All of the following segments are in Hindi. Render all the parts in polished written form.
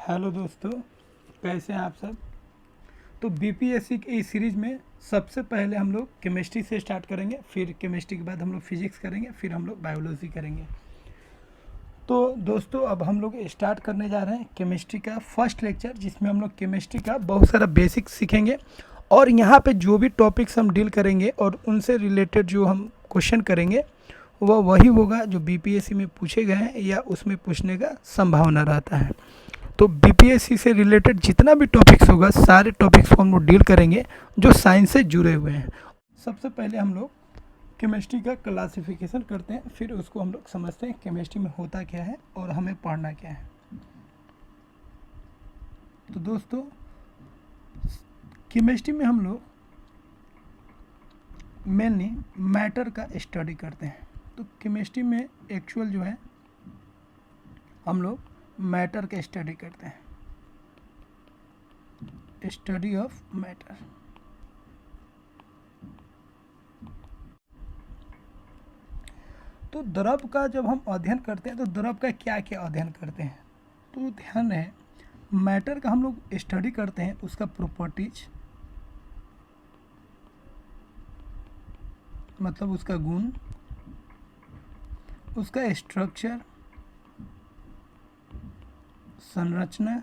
हेलो दोस्तों, कैसे हैं आप सब। तो बीपीएससी की इस सीरीज़ में सबसे पहले हम लोग केमिस्ट्री से स्टार्ट करेंगे, फिर केमिस्ट्री के बाद हम लोग फिजिक्स करेंगे, फिर हम लोग बायोलॉजी करेंगे। तो दोस्तों अब हम लोग स्टार्ट करने जा रहे हैं केमिस्ट्री का फर्स्ट लेक्चर, जिसमें हम लोग केमिस्ट्री का बहुत सारा बेसिक्स सीखेंगे और यहाँ पे जो भी टॉपिक्स हम डील करेंगे और उनसे रिलेटेड जो हम क्वेश्चन करेंगे वह वही होगा जो बीपीएससी में पूछे गए हैं या उसमें पूछने का संभावना रहता है। तो बीपीएससी से रिलेटेड जितना भी टॉपिक्स होगा सारे टॉपिक्स को हम लोग डील करेंगे जो साइंस से जुड़े हुए हैं। सबसे पहले हम लोग केमिस्ट्री का क्लासिफिकेशन करते हैं, फिर उसको हम लोग समझते हैं केमिस्ट्री में होता क्या है और हमें पढ़ना क्या है। तो दोस्तों केमिस्ट्री में हम लोग मेनली मैटर का स्टडी करते हैं। तो केमिस्ट्री में एक्चुअल जो है हम लोग मैटर का स्टडी करते हैं, स्टडी ऑफ मैटर। तो द्रव का जब हम अध्ययन करते हैं तो द्रव का क्या क्या अध्ययन करते हैं, तो ध्यान रहे मैटर का हम लोग स्टडी करते हैं उसका प्रॉपर्टीज, मतलब उसका गुण, उसका स्ट्रक्चर, संरचना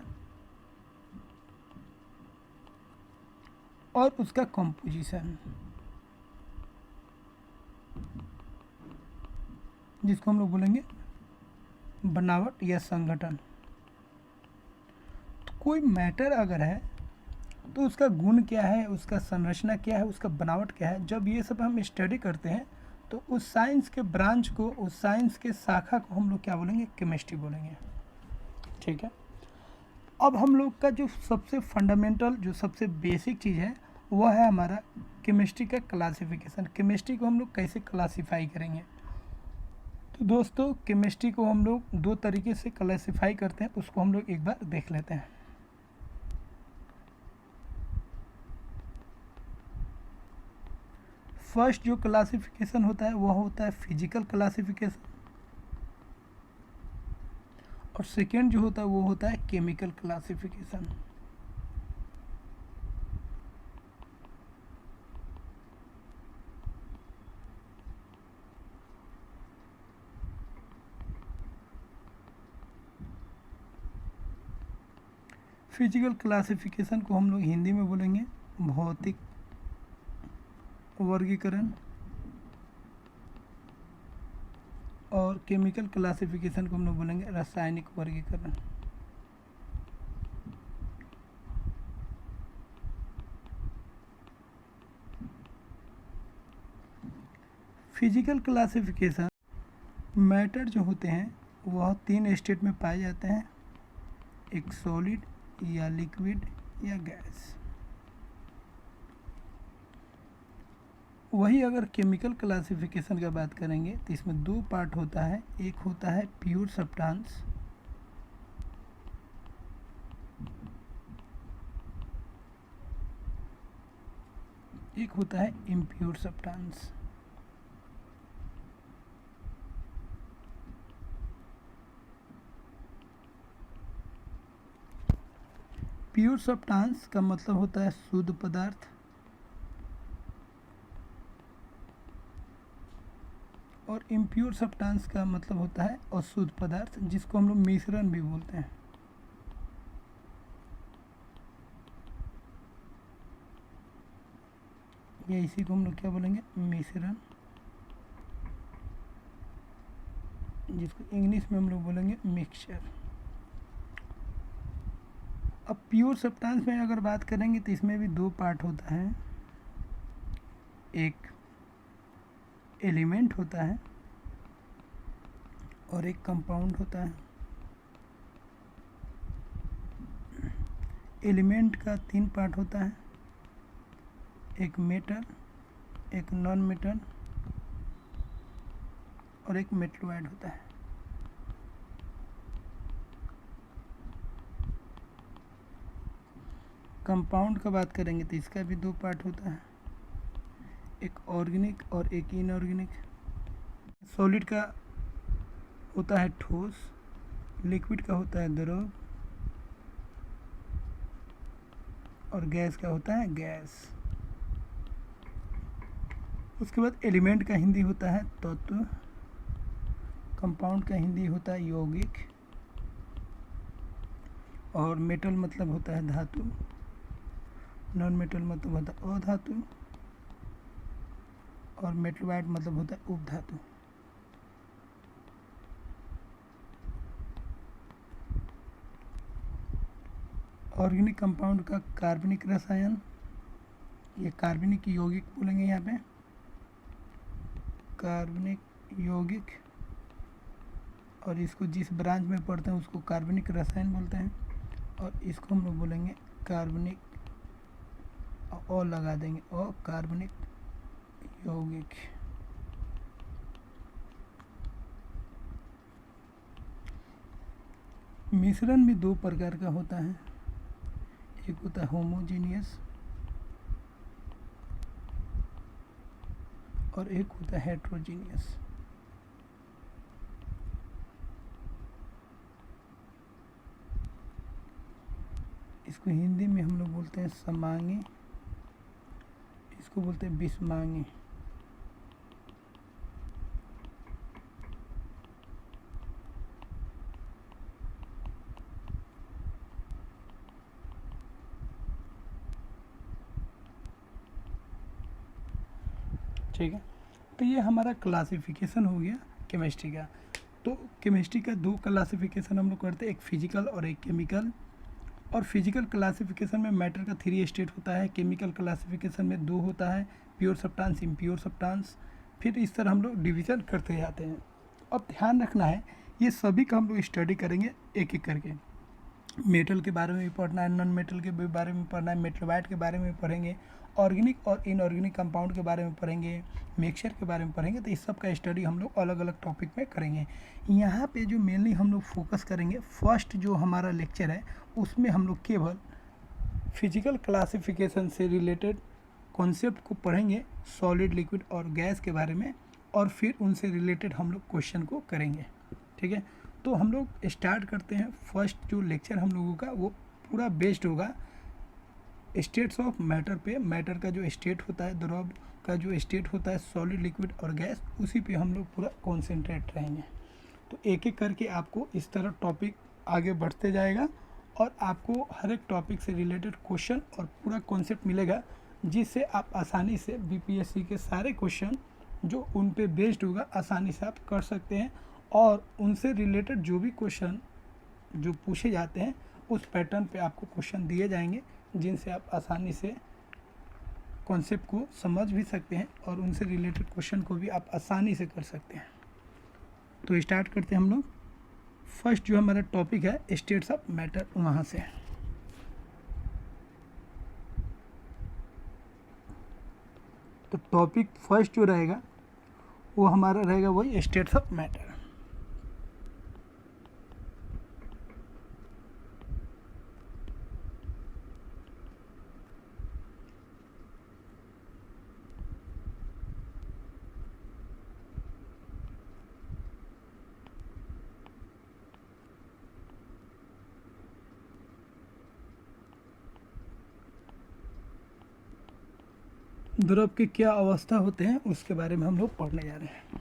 और उसका कंपोजिशन, जिसको हम लोग बोलेंगे बनावट या संगठन। तो कोई मैटर अगर है तो उसका गुण क्या है, उसका संरचना क्या है, उसका बनावट क्या है, जब ये सब हम स्टडी करते हैं तो उस साइंस के ब्रांच को, उस साइंस के शाखा को हम लोग क्या बोलेंगे, केमिस्ट्री बोलेंगे। ठीक है। अब हम लोग का जो सबसे फंडामेंटल, जो सबसे बेसिक चीज़ है वह है हमारा केमिस्ट्री का क्लासिफिकेशन। केमिस्ट्री को हम लोग कैसे क्लासीफाई करेंगे। तो दोस्तों केमिस्ट्री को हम लोग दो तरीके से क्लासीफाई करते हैं, उसको हम लोग एक बार देख लेते हैं। फर्स्ट जो क्लासिफिकेशन होता है वह होता है फिजिकल क्लासिफिकेशन और सेकेंड जो होता है वो होता है केमिकल क्लासिफिकेशन। फिजिकल क्लासिफिकेशन को हम लोग हिंदी में बोलेंगे भौतिक वर्गीकरण और केमिकल क्लासिफिकेशन को हम लोग बोलेंगे रासायनिक वर्गीकरण। फिजिकल क्लासिफिकेशन मैटर जो होते हैं वह तीन स्टेट में पाए जाते हैं, एक सॉलिड या लिक्विड या गैस। वही अगर केमिकल क्लासिफिकेशन का बात करेंगे तो इसमें दो पार्ट होता है, एक होता है प्योर सब्सटेंस एक होता है इम्प्योर सब्सटेंस। प्योर सब्सटेंस का मतलब होता है शुद्ध पदार्थ और इम्प्योर सब्सटेंस का मतलब होता है अशुद्ध पदार्थ, जिसको हम लोग मिश्रण भी बोलते हैं। या इसी को हम लोग क्या बोलेंगे, मिश्रण, जिसको इंग्लिश में हम लोग बोलेंगे मिक्सचर। अब प्योर सब्सटेंस में अगर बात करेंगे तो इसमें भी दो पार्ट होता है, एक एलिमेंट होता है और एक कंपाउंड होता है। एलिमेंट का तीन पार्ट होता है, एक मेटल, एक नॉन मेटल और एक मेटलॉइड होता है। कंपाउंड का बात करेंगे तो इसका भी दो पार्ट होता है, एक ऑर्गेनिक और एक इनऑर्गेनिक। सॉलिड का होता है ठोस, लिक्विड का होता है द्रव और गैस क्या होता है, गैस। उसके बाद एलिमेंट का हिंदी होता है तत्व, कंपाउंड का हिंदी होता है यौगिक, और मेटल मतलब होता है धातु, नॉन मेटल मतलब होता है अधातु, और मेटलवाइट मतलब होता है उपधातु। ऑर्गेनिक कंपाउंड का कार्बनिक रसायन, ये कार्बनिक यौगिक बोलेंगे यहाँ पे, कार्बनिक यौगिक, और इसको जिस ब्रांच में पढ़ते हैं उसको कार्बनिक रसायन बोलते हैं, और इसको हम लोग बोलेंगे कार्बनिक, और लगा देंगे और कार्बनिक यौगिक। मिश्रण भी दो प्रकार का होता है, एक होता है होमोजीनियस और एक होता है हेट्रोजीनियस। इसको हिंदी में हम लोग बोलते हैं समांगी, इसको बोलते हैं बिस्मांगी। ठीक है, तो ये हमारा क्लासिफिकेशन हो गया केमिस्ट्री का। तो केमिस्ट्री का दो क्लासिफिकेशन हम लोग करते हैं, एक फिजिकल और एक केमिकल। और फिजिकल क्लासिफिकेशन में मैटर का 3 स्टेट होता है, केमिकल क्लासिफिकेशन में 2 होता है, प्योर सब्सटेंस, इम्प्योर सब्सटेंस। फिर इस तरह हम लोग डिवीज़न करते जाते हैं। अब ध्यान रखना है, ये सभी का हम लोग स्टडी करेंगे एक एक करके। मेटल के बारे में भी पढ़ना है, नॉन मेटल के भी बारे में पढ़ना है, मेटलवाइट के बारे में पढ़ेंगे, ऑर्गेनिक और इनऑर्गेनिक कंपाउंड के बारे में पढ़ेंगे, मिक्सचर के बारे में पढ़ेंगे। तो इस सब का स्टडी हम लोग अलग अलग टॉपिक में करेंगे। यहाँ पे जो मेनली हम लोग फोकस करेंगे, फर्स्ट जो हमारा लेक्चर है उसमें हम लोग केवल फिजिकल क्लासिफिकेशन से रिलेटेड कॉन्सेप्ट को पढ़ेंगे, सॉलिड, लिक्विड और गैस के बारे में, और फिर उनसे रिलेटेड हम लोग क्वेश्चन को करेंगे। ठीक है, तो हम लोग स्टार्ट करते हैं। फर्स्ट जो लेक्चर हम लोगों का वो पूरा बेस्ड होगा स्टेट्स ऑफ मैटर पे। मैटर का जो स्टेट होता है, द्रव का जो स्टेट होता है, सॉलिड, लिक्विड और गैस, उसी पे हम लोग पूरा कॉन्सेंट्रेट रहेंगे। तो एक एक करके आपको इस तरह टॉपिक आगे बढ़ते जाएगा और आपको हर एक टॉपिक से रिलेटेड क्वेश्चन और पूरा कॉन्सेप्ट मिलेगा, जिससे आप आसानी से बीपीएससी के सारे क्वेश्चन जो उन पे बेस्ड होगा आसानी से आप कर सकते हैं। और उनसे रिलेटेड जो भी क्वेश्चन जो पूछे जाते हैं उस पैटर्न पे आपको क्वेश्चन दिए जाएंगे, जिनसे आप आसानी से कॉन्सेप्ट को समझ भी सकते हैं और उनसे रिलेटेड क्वेश्चन को भी आप आसानी से कर सकते हैं। तो स्टार्ट करते हैं हम लोग। फर्स्ट जो हमारा टॉपिक है स्टेट्स ऑफ मैटर, वहाँ से। तो टॉपिक फर्स्ट जो रहेगा वो हमारा रहेगा वही स्टेट्स ऑफ मैटर। द्रव की क्या अवस्था होते हैं उसके बारे में हम लोग पढ़ने जा रहे हैं।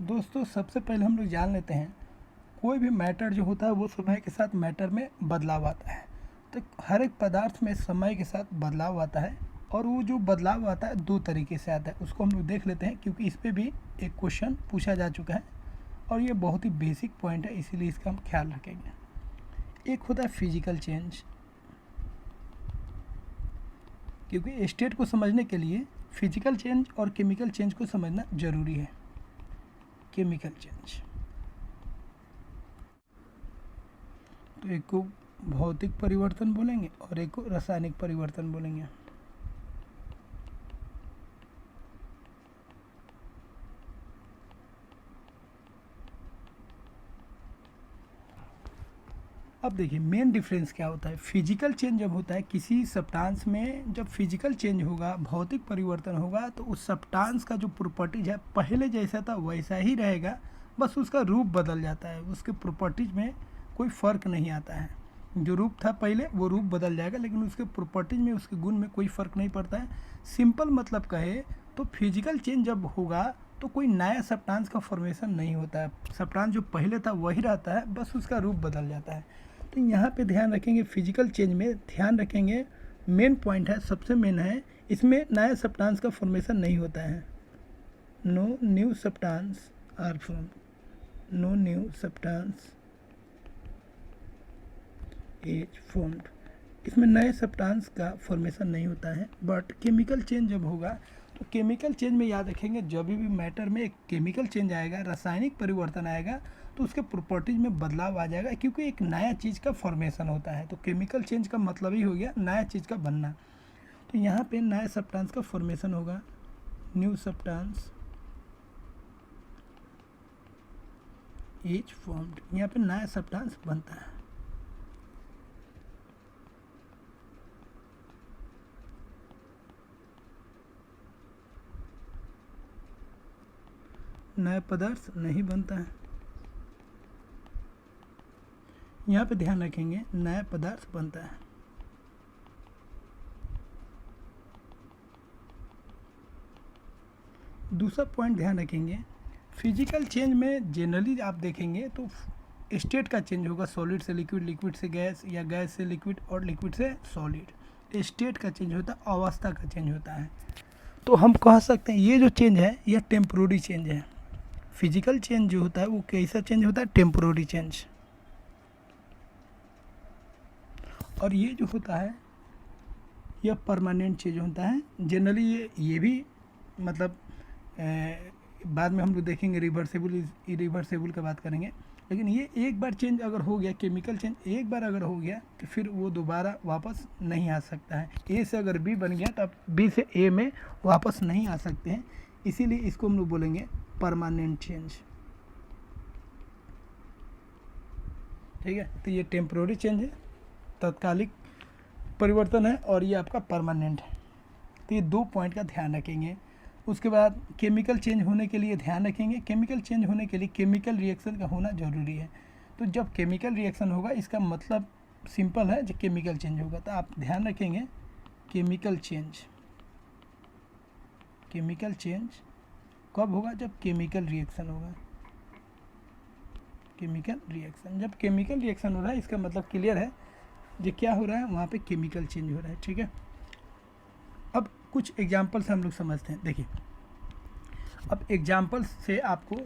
दोस्तों सबसे पहले हम लोग जान लेते हैं, कोई भी मैटर जो होता है वो समय के साथ मैटर में बदलाव आता है। तो हर एक पदार्थ में समय के साथ बदलाव आता है, और वो जो बदलाव आता है 2 तरीके से आता है। उसको हम लोग देख लेते हैं, क्योंकि इस पर भी एक क्वेश्चन पूछा जा चुका है और ये बहुत ही बेसिक पॉइंट है, इसीलिए इसका हम ख्याल रखेंगे। एक होता है फिजिकल चेंज, क्योंकि स्टेट को समझने के लिए फिजिकल चेंज और केमिकल चेंज को समझना जरूरी है। केमिकल चेंज तो एक को भौतिक परिवर्तन बोलेंगे और एक को रासायनिक परिवर्तन बोलेंगे। अब देखिए मेन डिफरेंस क्या होता है। फिजिकल चेंज जब होता है किसी सब्सटेंस में, जब फिजिकल चेंज होगा, भौतिक परिवर्तन होगा, तो उस सब्सटेंस का जो प्रॉपर्टीज है पहले जैसा था वैसा ही रहेगा, बस उसका रूप बदल जाता है, उसके प्रॉपर्टीज में कोई फ़र्क नहीं आता है। जो रूप था पहले वो रूप बदल जाएगा, लेकिन उसके प्रॉपर्टीज में, उसके गुण में कोई फ़र्क नहीं पड़ता है। सिंपल मतलब कहे तो फिजिकल चेंज जब होगा तो कोई नया सब्सटेंस का फॉर्मेशन नहीं होता है, सब्सटेंस जो पहले था वही रहता है, बस उसका रूप बदल जाता है। तो यहाँ पे ध्यान रखेंगे, फिजिकल चेंज में ध्यान रखेंगे, मेन पॉइंट है, सबसे मेन है, इसमें नया सब्सटेंस का फॉर्मेशन नहीं होता है। No new substance are form, no new substance is formed, इसमें नए सब्सटेंस का फॉर्मेशन नहीं होता है। बट केमिकल चेंज जब होगा तो केमिकल चेंज में याद रखेंगे, जब भी मैटर में एक केमिकल चेंज आएगा, रासायनिक परिवर्तन आएगा, तो उसके प्रॉपर्टीज में बदलाव आ जाएगा, क्योंकि एक नया चीज़ का फॉर्मेशन होता है। तो केमिकल चेंज का मतलब ही हो गया नया चीज़ का बनना। तो यहाँ पे नया सब्सटेंस का फॉर्मेशन होगा, न्यू सब्सटेंस इज फॉर्म्ड, यहाँ पे नया सब्सटेंस बनता है। नया पदार्थ नहीं बनता है, यहाँ पे ध्यान रखेंगे, नया पदार्थ बनता है। दूसरा पॉइंट ध्यान रखेंगे, फिजिकल चेंज में जनरली आप देखेंगे तो स्टेट का चेंज होगा, सॉलिड से लिक्विड, लिक्विड से गैस, या गैस से लिक्विड, और लिक्विड से सॉलिड। स्टेट का चेंज होता है, अवस्था का चेंज होता है। तो हम कह सकते हैं ये जो चेंज है यह टेम्पोररी चेंज है। फिजिकल चेंज जो होता है वो कैसा चेंज होता है, टेम्पोररी चेंज। और ये जो होता है यह परमानेंट चेंज होता है। जनरली ये भी मतलब बाद में हम लोग देखेंगे, रिवर्सेबल इरिवर्सेबल का बात करेंगे, लेकिन ये एक बार चेंज अगर हो गया, केमिकल चेंज एक बार अगर हो गया तो फिर वो दोबारा वापस नहीं आ सकता है। ए से अगर बी बन गया तो अब बी से ए में वापस नहीं आ सकते हैं, इसीलिए इसको हम लोग बोलेंगे परमानेंट चेंज। ठीक है, तो ये टेम्प्रोरी चेंज है, तत्कालिक परिवर्तन है, और ये आपका परमानेंट है। तो ये 2 पॉइंट का ध्यान रखेंगे। उसके बाद केमिकल चेंज होने के लिए ध्यान रखेंगे, केमिकल चेंज होने के लिए केमिकल रिएक्शन का होना जरूरी है। तो जब केमिकल रिएक्शन होगा इसका मतलब सिंपल है, जब केमिकल चेंज होगा, तो आप ध्यान रखेंगे केमिकल चेंज, केमिकल चेंज कब होगा, जब केमिकल रिएक्शन होगा। केमिकल रिएक्शन, जब केमिकल रिएक्शन हो रहा है इसका मतलब क्लियर है, जो क्या हो रहा है वहाँ पे केमिकल चेंज हो रहा है। ठीक है, अब कुछ एग्जाम्पल से हम लोग समझते हैं। देखिए, अब एग्जाम्पल से आपको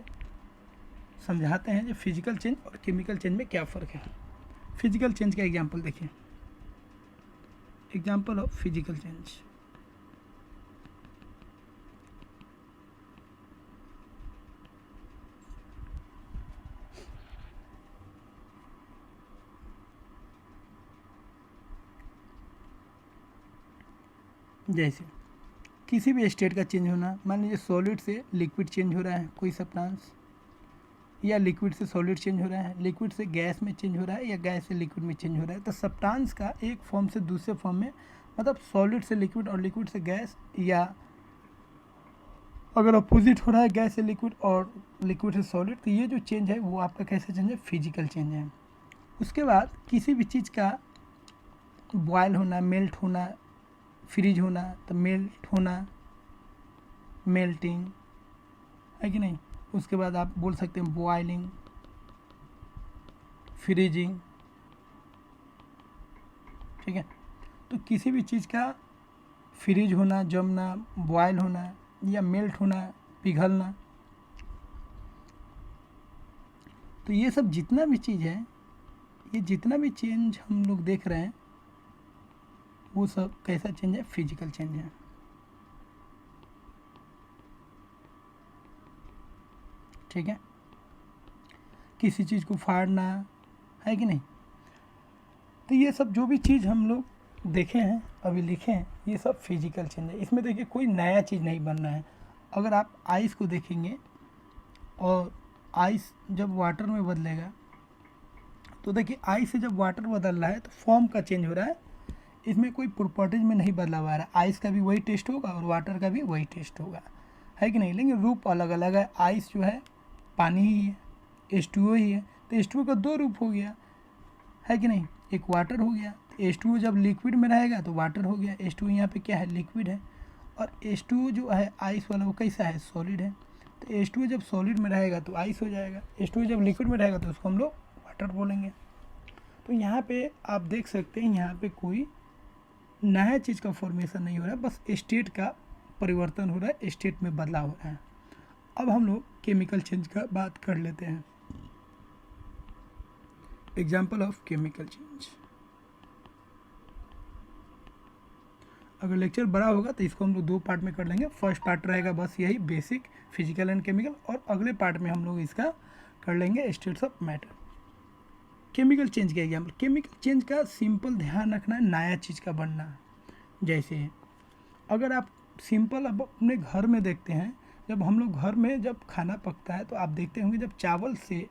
समझाते हैं जो फिजिकल चेंज और केमिकल चेंज में क्या फ़र्क है। फिजिकल चेंज का एग्जाम्पल देखिए, एग्जाम्पल ऑफ फिजिकल चेंज। जैसे किसी भी स्टेट का चेंज होना, मान लीजिए सॉलिड से लिक्विड चेंज हो रहा है कोई सब्सटेंस, या लिक्विड से सॉलिड चेंज हो रहा है, लिक्विड से गैस में चेंज हो रहा है, या गैस से लिक्विड में चेंज हो रहा है, तो सब्सटेंस का एक फॉर्म से दूसरे फॉर्म में, मतलब सॉलिड से लिक्विड और लिक्विड से गैस, या अगर अपोजिट हो रहा है गैस से लिक्विड और लिक्विड से सॉलिड, तो ये जो चेंज है वो आपका कैसा चेंज है, फिजिकल चेंज है। उसके बाद किसी भी चीज़ का बॉयल होना, मेल्ट होना, फ्रीज होना, तो मेल्ट होना, मेल्टिंग है कि नहीं। उसके बाद आप बोल सकते हैं बॉयलिंग, फ्रीजिंग। ठीक है, तो किसी भी चीज़ का फ्रीज होना, जमना, बॉयल होना, या मेल्ट होना, पिघलना, तो ये सब जितना भी चीज़ है, ये जितना भी चेंज हम लोग देख रहे हैं वो सब कैसा चेंज है, फिजिकल चेंज है। ठीक है, किसी चीज़ को फाड़ना है कि नहीं, तो ये सब जो भी चीज़ हम लोग देखे हैं, अभी लिखे हैं, ये सब फिजिकल चेंज है। इसमें देखिए कोई नया चीज़ नहीं बनना है। अगर आप आइस को देखेंगे और आइस जब वाटर में बदलेगा, तो देखिए आइस से जब वाटर बदल रहा है तो फॉर्म का चेंज हो रहा है, इसमें कोई प्रॉपर्टीज में नहीं बदलाव आ रहा है। आइस का भी वही टेस्ट होगा और वाटर का भी वही टेस्ट होगा, है कि नहीं, लेकिन रूप अलग अलग है। आइस जो है पानी ही है, H2O ही है, तो H2O का 2 रूप हो गया, है कि नहीं। एक वाटर हो गया, H2O जब लिक्विड में रहेगा तो वाटर हो गया, H2O यहाँ पे क्या है, लिक्विड है, और H2O जो है आइस वाला वो कैसा है, सॉलिड है। तो H2O जब सॉलिड में रहेगा तो आइस हो जाएगा, H2O जब लिक्विड में रहेगा तो उसको हम लोग वाटर बोलेंगे। तो यहाँ पे आप देख सकते हैं यहाँ पे कोई नया चीज़ का फॉर्मेशन नहीं हो रहा है, बस स्टेट का परिवर्तन हो रहा है, स्टेट में बदलाव हो रहा है। अब हम लोग केमिकल चेंज का बात कर लेते हैं। Example of chemical change. अगर लेक्चर बड़ा होगा तो इसको हम लोग 2 पार्ट में कर लेंगे। फर्स्ट पार्ट रहेगा बस यही बेसिक फिजिकल एंड केमिकल, और अगले पार्ट में हम लोग इसका कर लेंगे states of matter. Chemical change का एग्जाम्पल, केमिकल चेंज का सिंपल ध्यान रखना है, नया चीज़ का बनना। जैसे अगर आप सिंपल अब अपने घर में देखते हैं, जब हम लोग घर में जब खाना पकता है तो आप देखते होंगे जब चावल से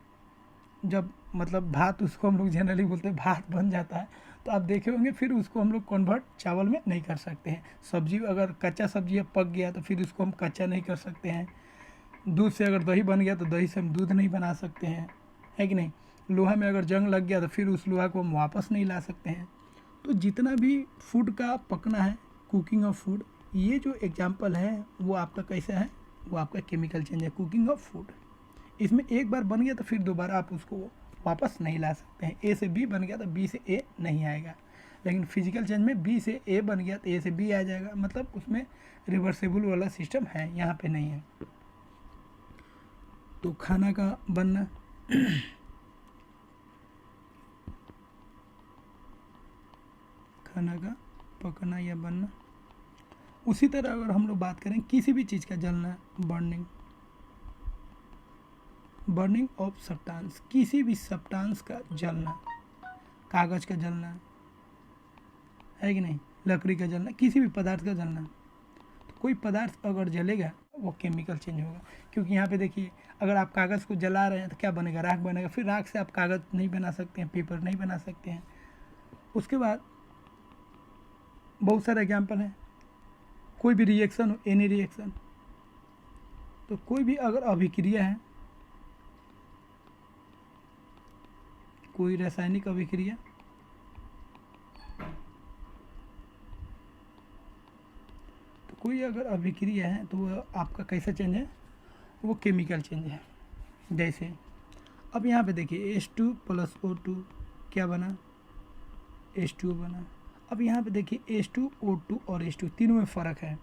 जब मतलब भात, उसको हम लोग जनरली बोलते हैं भात बन जाता है, तो आप देखे होंगे फिर उसको हम लोग कन्वर्ट चावल में नहीं कर सकते हैं। सब्जी अगर कच्चा सब्जी पक गया तो फिर उसको हम कच्चा नहीं कर सकते हैं। दूध से अगर दही बन गया तो दही से हम दूध नहीं बना सकते हैं, है कि नहीं। लोहा में अगर जंग लग गया तो फिर उस लोहा को हम वापस नहीं ला सकते हैं। तो जितना भी फूड का पकना है, कुकिंग ऑफ फूड, ये जो एग्जाम्पल है वो आपका कैसा है, वो आपका केमिकल चेंज है, कुकिंग ऑफ फूड। इसमें एक बार बन गया तो फिर दोबारा आप उसको वापस नहीं ला सकते हैं। ए से बी बन गया तो बी से ए नहीं आएगा, लेकिन फिजिकल चेंज में बी से ए बन गया तो ए से बी आ जाएगा, मतलब उसमें रिवर्सेबल वाला सिस्टम है, यहाँ पे नहीं है। तो खाना का बनना खाना का पकना या बनना। उसी तरह अगर हम लोग बात करें किसी भी चीज़ का जलना, बर्निंग ऑफ सब्सटेंस, किसी भी सब्सटेंस का जलना, कागज़ का जलना, है कि नहीं, लकड़ी का जलना, किसी भी पदार्थ का जलना। तो कोई पदार्थ अगर जलेगा वो केमिकल चेंज होगा, क्योंकि यहाँ पे देखिए अगर आप कागज़ को जला रहे हैं तो क्या बनेगा, राख बनेगा, फिर राख से आप कागज़ नहीं बना सकते हैं, पेपर नहीं बना सकते हैं। उसके बाद बहुत सारे एग्जाम्पल हैं, कोई भी रिएक्शन हो, एनी रिएक्शन, तो कोई भी अगर अभिक्रिया है, कोई रासायनिक अभिक्रिया, तो कोई अगर अभिक्रिया है तो वो आपका कैसा चेंज है, वो केमिकल चेंज है। जैसे अब यहाँ पे देखिए H2 + O2 क्या बना, H2O बना। अब यहाँ पे देखिए H2, O2 और H2 तीनों में फ़र्क है।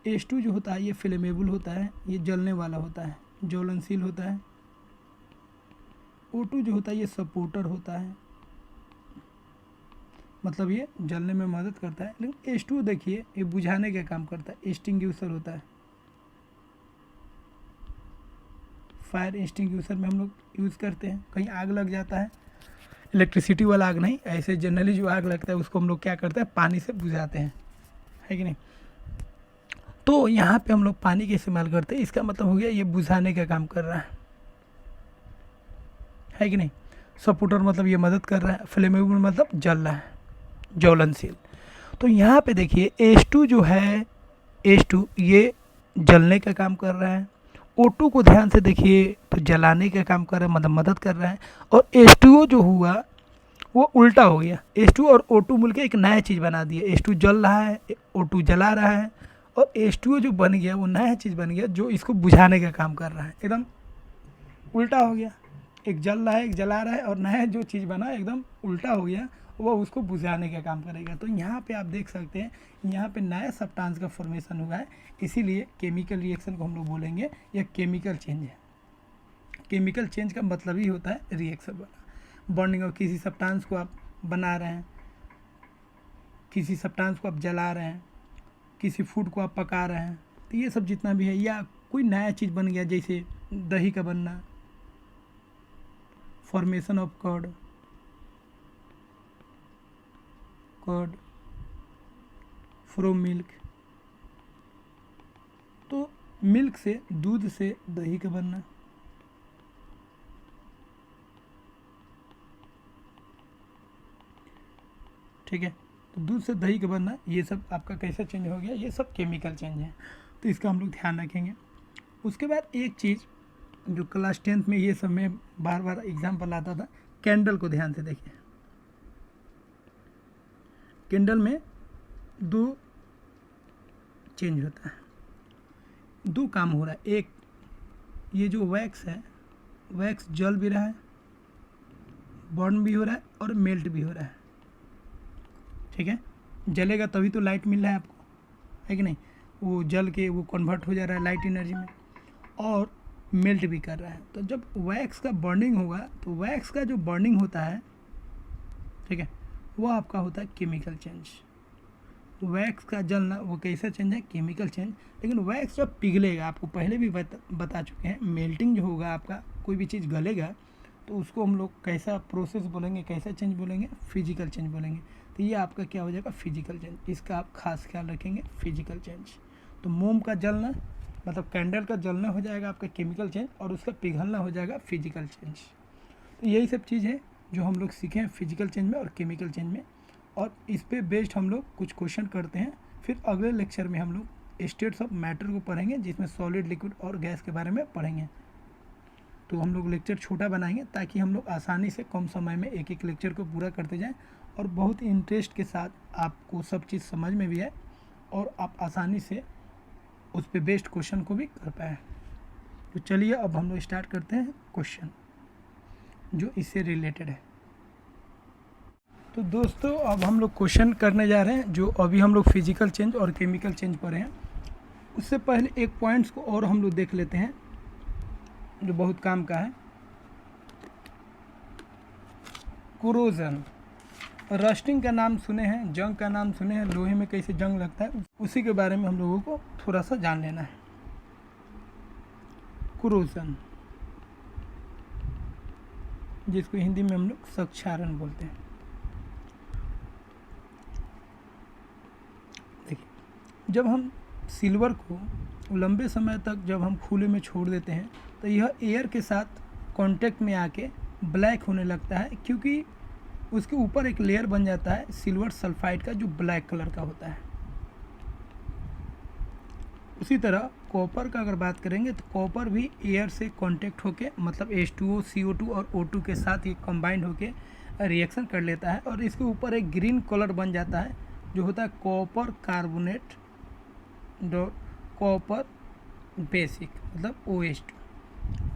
H2 जो होता है ये फ्लेमेबल होता है, ये जलने वाला होता है, ज्वलनशील होता है। O2 जो होता है ये सपोर्टर होता है, मतलब ये जलने में मदद करता है। लेकिन H2 देखिए ये बुझाने का काम करता है, एक्सटिंग्विशर होता है। फायर एक्सटिंग्विशर में हम लोग यूज़ करते हैं, कहीं आग लग जाता है, इलेक्ट्रिसिटी वाला आग नहीं, ऐसे जनरली जो आग लगता है उसको हम लोग क्या करते हैं, पानी से बुझाते हैं, है कि नहीं। तो यहाँ पे हम लोग पानी का इस्तेमाल करते हैं, इसका मतलब हो गया ये बुझाने का काम कर रहा है कि नहीं। सपोर्टर मतलब ये मदद कर रहा है, फ्लेमेबल मतलब जल रहा है, ज्वलनशील। तो यहाँ पे देखिए H2 जो है, H2 ये जलने का काम कर रहा है, O2 को ध्यान से देखिए तो जलाने का काम कर रहा है, मतलब मदद कर रहा है, और H2O जो हुआ वो उल्टा हो गया, H2 और O2 मिलकर एक नया चीज़ बना दिया। H2 जल रहा है, O2 जला रहा है, और H2O जो बन गया वो नया चीज़ बन गया जो इसको बुझाने का काम कर रहा है, एकदम उल्टा हो गया। एक जल रहा है, एक जला रहा है, और नया जो चीज़ बना एकदम उल्टा हो गया, वो उसको बुझाने का काम करेगा। तो यहाँ पे आप देख सकते हैं यहाँ पे नया सब्सटेंस का फॉर्मेशन हुआ है, इसीलिए केमिकल रिएक्शन को हम लोग बोलेंगे यह केमिकल चेंज है। केमिकल चेंज का मतलब ही होता है रिएक्शन बना, बर्निंग और किसी सब्सटेंस को आप बना रहे हैं, किसी सब्सटेंस को आप जला रहे हैं, किसी फूड को आप पका रहे हैं, तो ये सब जितना भी है, या कोई नया चीज़ बन गया, जैसे दही का बनना, formation of curd from milk, तो मिल्क से, दूध से दही का बनना, ठीक है। तो दूध से दही का बनना, ये सब आपका कैसा चेंज हो गया, ये सब केमिकल चेंज है, तो इसका हम लोग ध्यान रखेंगे। उसके बाद एक चीज़ जो क्लास 10th में ये सब में बार बार एग्जाम्पल आता था, कैंडल को ध्यान से देखिए। कैंडल में दो चेंज होता है, दो काम हो रहा है। एक, ये जो वैक्स है, वैक्स जल भी रहा है, बर्न भी हो रहा है और मेल्ट भी हो रहा है, ठीक है। जलेगा तभी तो लाइट मिल रहा है आपको, है कि नहीं। वो जल के वो कन्वर्ट हो जा रहा है लाइट एनर्जी में और मेल्ट भी कर रहा है। तो जब वैक्स का बर्निंग होगा तो वैक्स का जो बर्निंग होता है, ठीक है, वो आपका होता है केमिकल चेंज। वैक्स का जलना वो कैसा चेंज है, केमिकल चेंज। लेकिन वैक्स जब पिघलेगा, आपको पहले भी बता चुके हैं, मेल्टिंग जो होगा आपका, कोई भी चीज़ गलेगा तो उसको हम लोग कैसा प्रोसेस बोलेंगे, कैसा चेंज बोलेंगे, फिजिकल चेंज बोलेंगे। तो ये आपका क्या हो जाएगा, फिजिकल चेंज। इसका आप खास ख्याल रखेंगे, फिजिकल चेंज। तो मोम का जलना मतलब कैंडल का जलना हो जाएगा आपका केमिकल चेंज और उसका पिघलना हो जाएगा फिजिकल चेंज। तो यही सब चीज़ है जो हम लोग सीखे हैं फिजिकल चेंज में और केमिकल चेंज में, और इस पे बेस्ड हम लोग कुछ क्वेश्चन करते हैं। फिर अगले लेक्चर में हम लोग स्टेट्स ऑफ मैटर को पढ़ेंगे, जिसमें सॉलिड, लिक्विड और गैस के बारे में पढ़ेंगे। तो हम लोग लेक्चर छोटा बनाएंगे ताकि हम लोग आसानी से कम समय में एक एक लेक्चर को पूरा करते जाएं और बहुत इंटरेस्ट के साथ आपको सब चीज़ समझ में भी आए और आप आसानी से उस पे बेस्ड क्वेश्चन को भी कर पाए। तो चलिए अब हम लोग स्टार्ट करते हैं क्वेश्चन जो इससे रिलेटेड है। तो दोस्तों अब हम लोग क्वेश्चन करने जा रहे हैं जो अभी हम लोग फिजिकल चेंज और केमिकल चेंज पढ़े हैं। उससे पहले एक पॉइंट्स को और हम लोग देख लेते हैं जो बहुत काम का है। कोरोजन, रस्टिंग का नाम सुने हैं, जंग का नाम सुने हैं, लोहे में कैसे जंग लगता है, उसी के बारे में हम लोगों को थोड़ा सा जान लेना है। कोरोजन, जिसको हिंदी में हम लोग क्षारण बोलते हैं। देखिए, जब हम सिल्वर को लंबे समय तक जब हम खुले में छोड़ देते हैं तो यह एयर के साथ कांटेक्ट में आके ब्लैक होने लगता है, क्योंकि उसके ऊपर एक लेयर बन जाता है सिल्वर सल्फाइड का जो ब्लैक कलर का होता है। उसी तरह कॉपर का अगर बात करेंगे तो कॉपर भी एयर से कांटेक्ट होके मतलब H2O, CO2 और O2 के साथ ये कंबाइंड होके रिएक्शन कर लेता है और इसके ऊपर एक ग्रीन कलर बन जाता है जो होता है कॉपर कार्बोनेट कॉपर बेसिक मतलब OH2।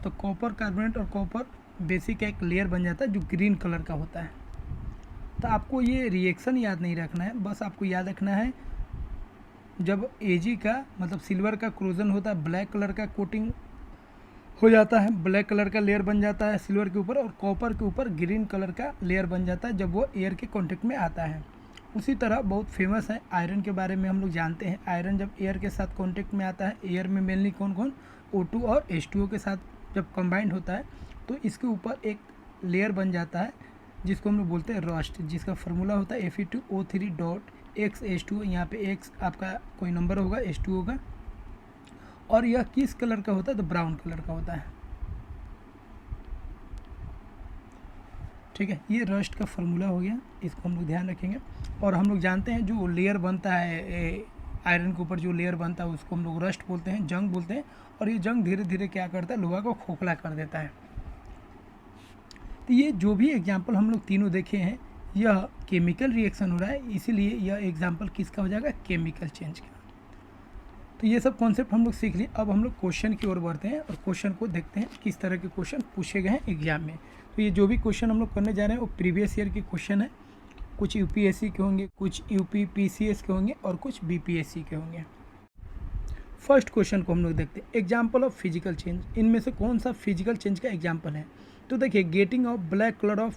तो कॉपर कार्बोनेट और कॉपर बेसिक का एक लेयर बन जाता है जो ग्रीन कलर का होता है। तो आपको ये रिएक्शन याद नहीं रखना है, बस आपको याद रखना है जब Ag का मतलब सिल्वर का कोरोजन होता है, ब्लैक कलर का कोटिंग हो जाता है, ब्लैक कलर का लेयर बन जाता है सिल्वर के ऊपर, और कॉपर के ऊपर ग्रीन कलर का लेयर बन जाता है जब वो एयर के कांटेक्ट में आता है। उसी तरह बहुत फेमस है आयरन के बारे में हम लोग जानते हैं। आयरन जब एयर के साथ कांटेक्ट में आता है, एयर में मेनली कौन कौन, O2 और H2O के साथ जब कंबाइंड होता है तो इसके ऊपर एक लेयर बन जाता है जिसको हम लोग बोलते हैं रस्ट, जिसका फार्मूला होता है Fe2O3.XH2O। यहाँ पे X आपका कोई नंबर होगा H2O का, और यह किस कलर का होता है, तो ब्राउन कलर का होता है। ठीक है, ये रस्ट का फार्मूला हो गया, इसको हम लोग ध्यान रखेंगे। और हम लोग जानते हैं जो लेयर बनता है आयरन के ऊपर, जो लेयर बनता है उसको हम लोग रस्ट बोलते हैं, जंग बोलते हैं। और ये जंग धीरे धीरे क्या करता है, लोहा को खोखला कर देता है। तो ये जो भी एग्जाम्पल हम लोग तीनों देखे हैं यह केमिकल रिएक्शन हो रहा है, इसीलिए यह एग्जाम्पल किसका हो जाएगा, केमिकल चेंज का। तो ये सब कॉन्सेप्ट हम लोग सीख लिए। अब हम लोग क्वेश्चन की ओर बढ़ते हैं और क्वेश्चन को देखते हैं किस तरह के क्वेश्चन पूछे गए हैं एग्जाम में। तो ये जो भी क्वेश्चन हम लोग करने जा रहे हैं वो प्रीवियस ईयर के क्वेश्चन है। कुछ यूपीएससी के होंगे, कुछ यूपीपीसीएस के होंगे और कुछ बीपीएससी के होंगे। फर्स्ट क्वेश्चन को हम लोग देखते हैं, एग्जाम्पल ऑफ फिजिकल चेंज। इनमें से कौन सा फिजिकल चेंज का एग्जाम्पल है। तो देखिए, getting off black colour of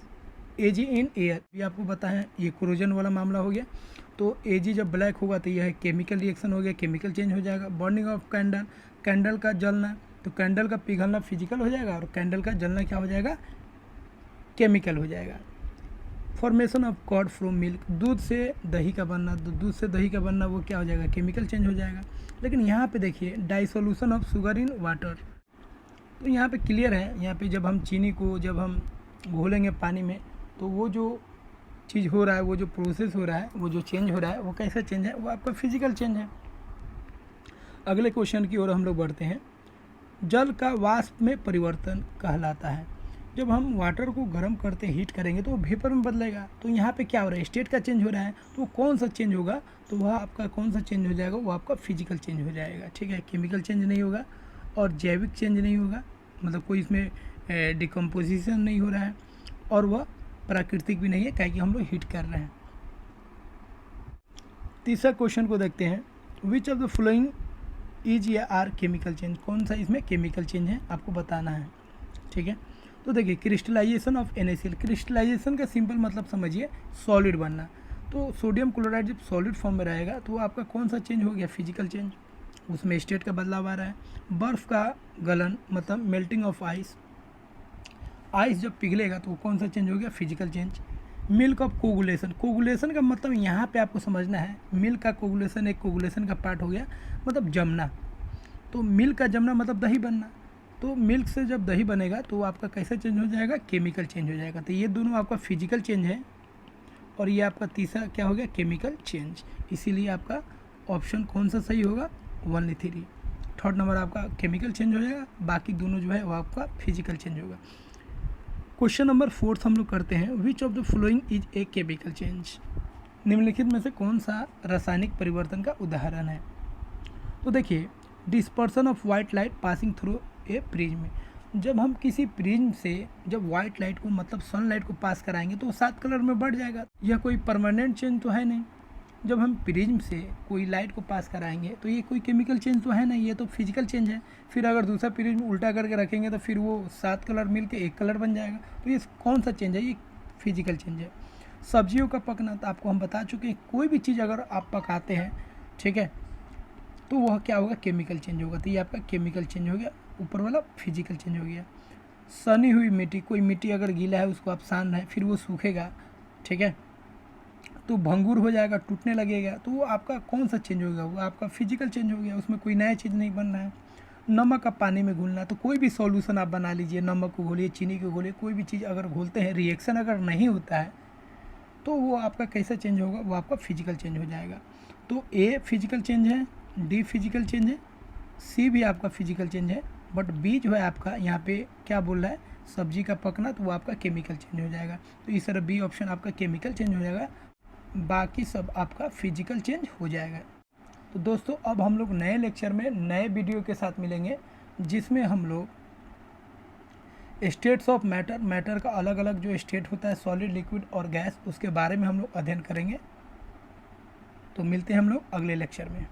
Ag in air, ये आपको पता है, ये कोरोजन वाला मामला हो गया। तो Ag जब ब्लैक होगा तो यह केमिकल रिएक्शन हो गया, केमिकल चेंज हो जाएगा। बर्निंग ऑफ कैंडल, कैंडल का जलना, तो कैंडल का पिघलना फिजिकल हो जाएगा और कैंडल का जलना क्या हो जाएगा, केमिकल हो जाएगा। Formation of curd from milk, दूध से दही का बनना, तो दूध से दही का बनना वो क्या हो जाएगा, केमिकल चेंज हो जाएगा। लेकिन यहाँ पे देखिए, डाइसोल्यूशन ऑफ शुगर इन वाटर, तो यहाँ पे क्लियर है, यहाँ पे जब हम चीनी को जब हम घोलेंगे पानी में तो वो जो चीज़ हो रहा है, वो जो प्रोसेस हो रहा है, वो जो चेंज हो रहा है, वो कैसा चेंज है, वो आपका फिजिकल चेंज है। अगले क्वेश्चन की ओर हम लोग बढ़ते हैं, जल का वाष्प में परिवर्तन कहलाता है। जब हम वाटर को गर्म करते हीट करेंगे तो वो वेपर में बदलेगा। तो यहाँ पे क्या हो रहा है, स्टेट का चेंज हो रहा है। तो कौन सा चेंज होगा, तो वह आपका कौन सा चेंज हो जाएगा, वो आपका फिजिकल चेंज हो जाएगा। ठीक है, केमिकल चेंज नहीं होगा और जैविक चेंज नहीं होगा, मतलब कोई इसमें डिकम्पोजिशन नहीं हो रहा है, और वह प्राकृतिक भी नहीं है, क्या कि हम लोग हीट कर रहे हैं। तीसरा क्वेश्चन को देखते हैं, which of the following is या आर केमिकल चेंज, कौन सा इसमें केमिकल चेंज है आपको बताना है। ठीक है, तो देखिए क्रिस्टलाइजेशन ऑफ NaCl, क्रिस्टलाइजेशन का सिंपल मतलब समझिए सॉलिड बनना। तो सोडियम क्लोराइड जब सॉलिड फॉर्म में रहेगा तो आपका कौन सा चेंज हो गया, फिजिकल चेंज, उसमें स्टेट का बदलाव आ रहा है। बर्फ़ का गलन मतलब मेल्टिंग ऑफ आइस, आइस जब पिघलेगा तो कौन सा चेंज हो गया, physical change. Milk of coagulation, coagulation का मतलब यहाँ पे आपको समझना है, मिल्क का कोगुलेशन एक कोगुलेशन का पार्ट हो गया, मतलब जमना। तो मिल्क का जमना मतलब दही बनना। तो मिल्क से जब दही बनेगा तो आपका कैसा चेंज हो जाएगा, केमिकल चेंज हो जाएगा। तो ये दोनों आपका फिजिकल चेंज है, और ये आपका तीसरा क्या हो गया, केमिकल चेंज। इसीलिए आपका ऑप्शन कौन सा सही होगा, 1 3। थर्ड नंबर आपका केमिकल चेंज हो जाएगा, बाकी दोनों जो है वो आपका फिजिकल चेंज होगा। क्वेश्चन नंबर 4 हम लोग करते हैं, which of the following is a chemical change, निम्नलिखित में से कौन सा रासायनिक परिवर्तन का उदाहरण है। तो देखिए, dispersion of white light passing through a prism, जब हम किसी प्रिज्म से जब वाइट लाइट को मतलब सनलाइट को पास कराएंगे तो वो 7 कलर में बढ़ जाएगा। यह कोई परमानेंट चेंज तो है नहीं। जब हम प्रिज्म से कोई लाइट को पास कराएंगे तो ये कोई केमिकल चेंज तो है नहीं, ये तो फिजिकल चेंज है। फिर अगर दूसरा प्रिज्म उल्टा करके रखेंगे तो फिर वो 7 कलर मिल के 1 कलर बन जाएगा। तो ये कौन सा चेंज है, ये फिजिकल चेंज है। सब्जियों का पकना, तो आपको हम बता चुके हैं, कोई भी चीज़ अगर आप पकाते हैं, ठीक है, तो वह क्या होगा, केमिकल चेंज होगा। तो ये आपका केमिकल चेंज हो गया, ऊपर वाला फिजिकल चेंज हो गया। सनी हुई मिट्टी, कोई मिट्टी अगर गीला है उसको आप सान रहे हैं, फिर वो सूखेगा, ठीक है, तो भंगुर हो जाएगा, टूटने लगेगा, तो वो आपका कौन सा चेंज होगा, वो आपका फिजिकल चेंज हो गया, उसमें कोई नया चीज़ नहीं बन रहा है। नमक का पानी में घुलना, तो कोई भी सॉल्यूशन आप बना लीजिए, नमक को घोलिए, चीनी को घोलिए, कोई भी चीज़ अगर घोलते हैं, रिएक्शन अगर नहीं होता है तो वो आपका कैसा चेंज होगा, वो आपका फिजिकल चेंज हो जाएगा। तो ए फिजिकल चेंज है, डी फिजिकल चेंज है, सी भी आपका फिजिकल चेंज है, बट बी जो है आपका यहाँ पे क्या बोल रहा है, सब्जी का पकना, तो वो आपका केमिकल चेंज हो जाएगा। तो इस तरह बी ऑप्शन आपका केमिकल चेंज हो जाएगा, बाकी सब आपका फिजिकल चेंज हो जाएगा। तो दोस्तों अब हम लोग नए लेक्चर में नए वीडियो के साथ मिलेंगे, जिसमें हम लोग स्टेट्स ऑफ मैटर, मैटर का अलग अलग जो स्टेट होता है, सॉलिड, लिक्विड और गैस, उसके बारे में हम लोग अध्ययन करेंगे। तो मिलते हैं हम लोग अगले लेक्चर में।